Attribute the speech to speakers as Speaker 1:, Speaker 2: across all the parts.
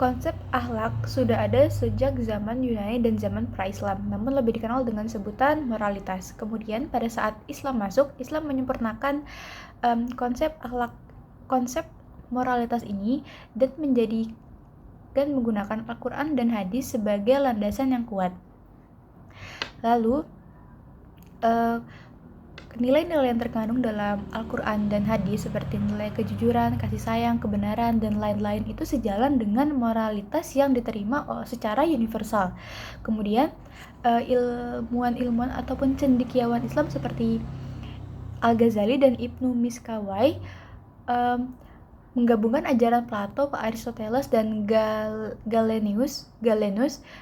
Speaker 1: Konsep akhlak sudah ada sejak zaman Yunani dan zaman pra-Islam, namun lebih dikenal dengan sebutan moralitas. Kemudian pada saat Islam masuk, Islam menyempurnakan konsep moralitas ini dan menggunakan Al-Quran dan hadis sebagai landasan yang kuat. Lalu nilai-nilai yang terkandung dalam Al-Quran dan hadis seperti nilai kejujuran, kasih sayang, kebenaran, dan lain-lain itu sejalan dengan moralitas yang diterima secara universal. Kemudian ilmuwan-ilmuwan ataupun cendekiawan Islam seperti Al-Ghazali dan Ibnu Miskawai menggabungkan ajaran Plato, Aristoteles, dan Galenus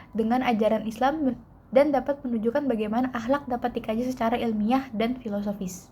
Speaker 1: dengan ajaran Islam dan dapat menunjukkan bagaimana akhlak dapat dikaji secara ilmiah dan filosofis.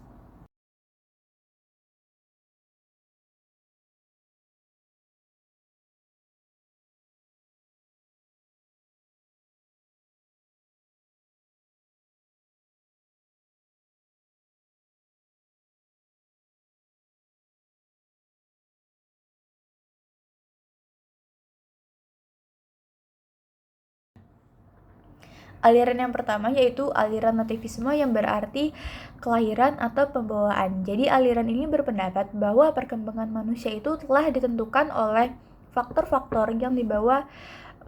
Speaker 1: Aliran yang pertama yaitu aliran nativisme yang berarti kelahiran atau pembawaan. Jadi aliran ini berpendapat bahwa perkembangan manusia itu telah ditentukan oleh faktor-faktor yang dibawa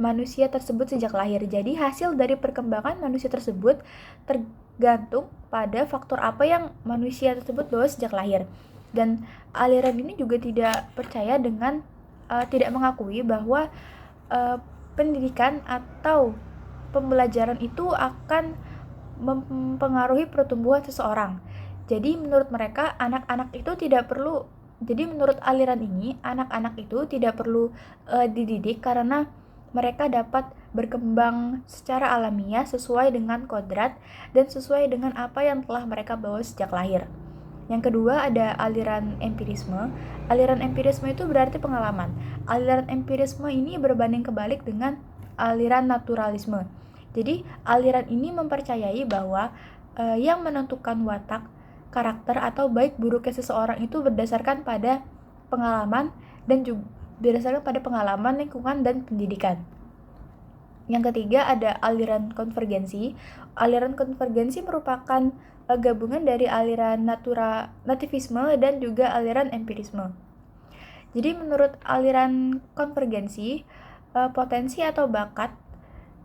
Speaker 1: manusia tersebut sejak lahir. Jadi hasil dari perkembangan manusia tersebut tergantung pada faktor apa yang manusia tersebut bawa sejak lahir. Dan aliran ini juga tidak percaya dengan tidak mengakui bahwa pendidikan atau pembelajaran itu akan mempengaruhi pertumbuhan seseorang. Jadi menurut mereka menurut aliran ini anak-anak itu tidak perlu dididik karena mereka dapat berkembang secara alamiah sesuai dengan kodrat dan sesuai dengan apa yang telah mereka bawa sejak lahir. Yang kedua ada aliran empirisme. Aliran empirisme itu berarti pengalaman. Aliran empirisme ini berbanding kebalik dengan aliran naturalisme. Jadi aliran ini mempercayai bahwa yang menentukan watak, karakter atau baik buruknya seseorang itu berdasarkan pada pengalaman dan juga berdasarkan pada pengalaman, lingkungan, dan pendidikan. Yang ketiga ada aliran konvergensi. Aliran konvergensi merupakan gabungan dari aliran nativisme dan juga aliran empirisme. Jadi menurut aliran konvergensi, potensi atau bakat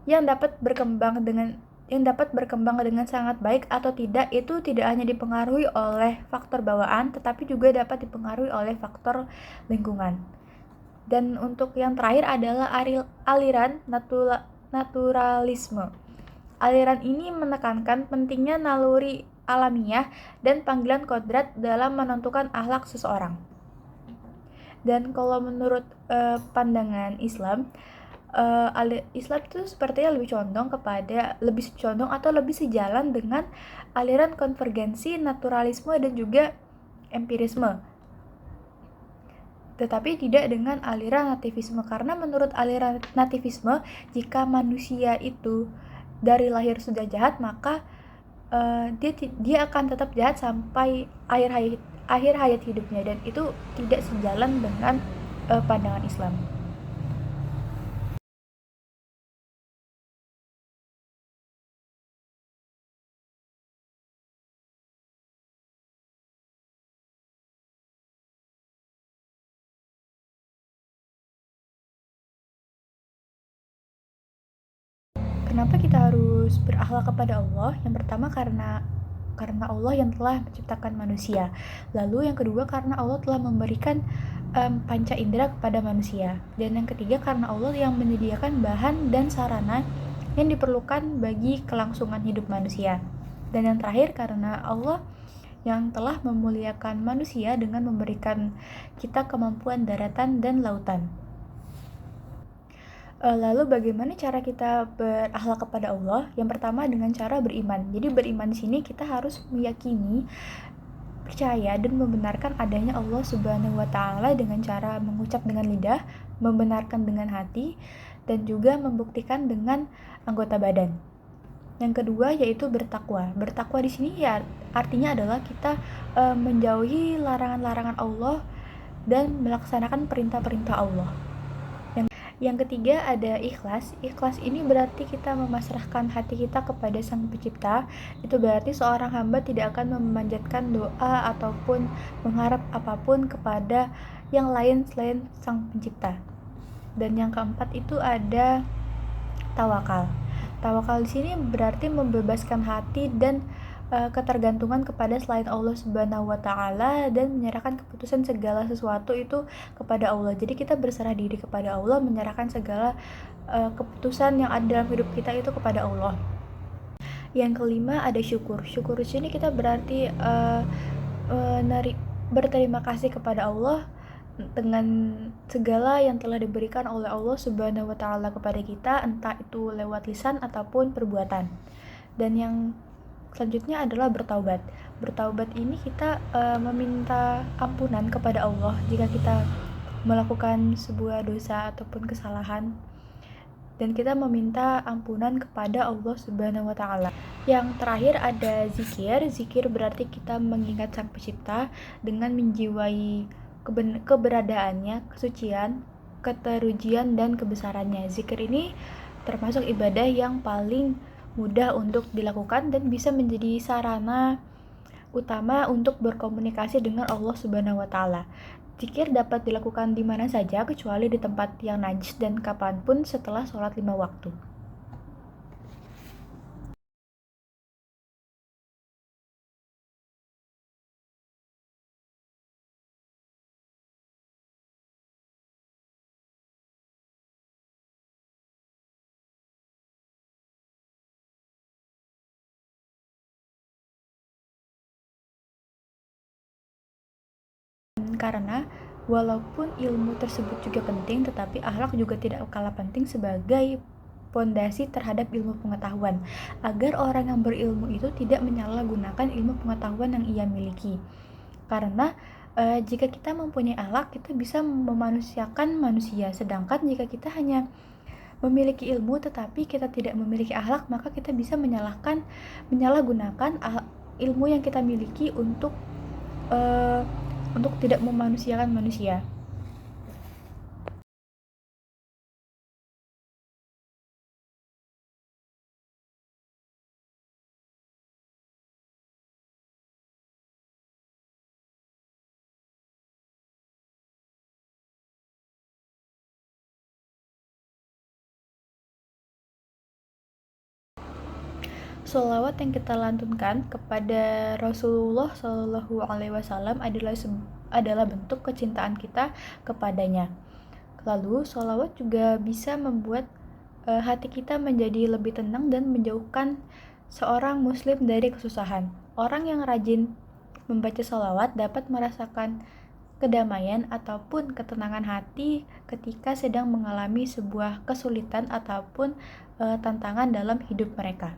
Speaker 1: yang dapat berkembang dengan sangat baik atau tidak itu tidak hanya dipengaruhi oleh faktor bawaan tetapi juga dapat dipengaruhi oleh faktor lingkungan. Dan untuk yang terakhir adalah aliran naturalisme. Aliran ini menekankan pentingnya naluri alamiah dan panggilan kodrat dalam menentukan akhlak seseorang. Dan kalau menurut pandangan Islam, Islam itu sepertinya lebih condong atau lebih sejalan dengan aliran konvergensi, naturalisme dan juga empirisme. Tetapi tidak dengan aliran nativisme, karena menurut aliran nativisme jika manusia itu dari lahir sudah jahat maka dia akan tetap jahat sampai akhir hayat hidupnya, dan itu tidak sejalan dengan pandangan Islam. Kenapa kita harus berakhlak kepada Allah? Yang pertama karena Allah yang telah menciptakan manusia. Lalu yang kedua karena Allah telah memberikan panca indera kepada manusia. Dan yang ketiga karena Allah yang menyediakan bahan dan sarana yang diperlukan bagi kelangsungan hidup manusia. Dan yang terakhir karena Allah yang telah memuliakan manusia dengan memberikan kita kemampuan daratan dan lautan. Lalu bagaimana cara kita berakhlak kepada Allah? Yang pertama dengan cara beriman. Jadi beriman di sini kita harus meyakini, percaya dan membenarkan adanya Allah Subhanahu wa taala dengan cara mengucap dengan lidah, membenarkan dengan hati, dan juga membuktikan dengan anggota badan. Yang kedua yaitu bertakwa. Bertakwa di sini ya artinya adalah kita menjauhi larangan-larangan Allah dan melaksanakan perintah-perintah Allah. Yang ketiga ada ikhlas. Ikhlas ini berarti kita memasrahkan hati kita kepada Sang Pencipta. Itu berarti seorang hamba tidak akan memanjatkan doa ataupun mengharap apapun kepada yang lain selain Sang Pencipta. Dan yang keempat itu ada tawakal. Tawakal di sini berarti membebaskan hati dan ketergantungan kepada selain Allah Subhanahu wa taala dan menyerahkan keputusan segala sesuatu itu kepada Allah. Jadi kita berserah diri kepada Allah, menyerahkan segala keputusan yang ada dalam hidup kita itu kepada Allah. Yang kelima ada syukur. Syukur di sini kita berarti berterima kasih kepada Allah dengan segala yang telah diberikan oleh Allah Subhanahu wa taala kepada kita, entah itu lewat lisan ataupun perbuatan. Dan yang selanjutnya adalah bertaubat. Bertaubat ini kita meminta ampunan kepada Allah jika kita melakukan sebuah dosa ataupun kesalahan, dan kita meminta ampunan kepada Allah Subhanahu wa taala. Yang terakhir ada zikir. Zikir berarti kita mengingat Sang Pencipta dengan menjiwai keberadaannya, kesucian, keterujian, dan kebesarannya. Zikir ini termasuk ibadah yang paling mudah untuk dilakukan dan bisa menjadi sarana utama untuk berkomunikasi dengan Allah Subhanahu wa taala. Zikir dapat dilakukan di mana saja kecuali di tempat yang najis dan kapanpun setelah sholat 5 waktu. Karena walaupun ilmu tersebut juga penting, tetapi akhlak juga tidak kalah penting sebagai pondasi terhadap ilmu pengetahuan, agar orang yang berilmu itu tidak menyalahgunakan ilmu pengetahuan yang ia miliki. Karena jika kita mempunyai akhlak, kita bisa memanusiakan manusia. Sedangkan jika kita hanya memiliki ilmu tetapi kita tidak memiliki akhlak, maka kita bisa menyalahgunakan ilmu yang kita miliki untuk tidak memanusiakan manusia. Sholawat yang kita lantunkan kepada Rasulullah Shallallahu Alaihi Wasallam adalah bentuk kecintaan kita kepadanya. Lalu sholawat juga bisa membuat hati kita menjadi lebih tenang dan menjauhkan seorang muslim dari kesusahan. Orang yang rajin membaca sholawat dapat merasakan kedamaian ataupun ketenangan hati ketika sedang mengalami sebuah kesulitan ataupun tantangan dalam hidup mereka.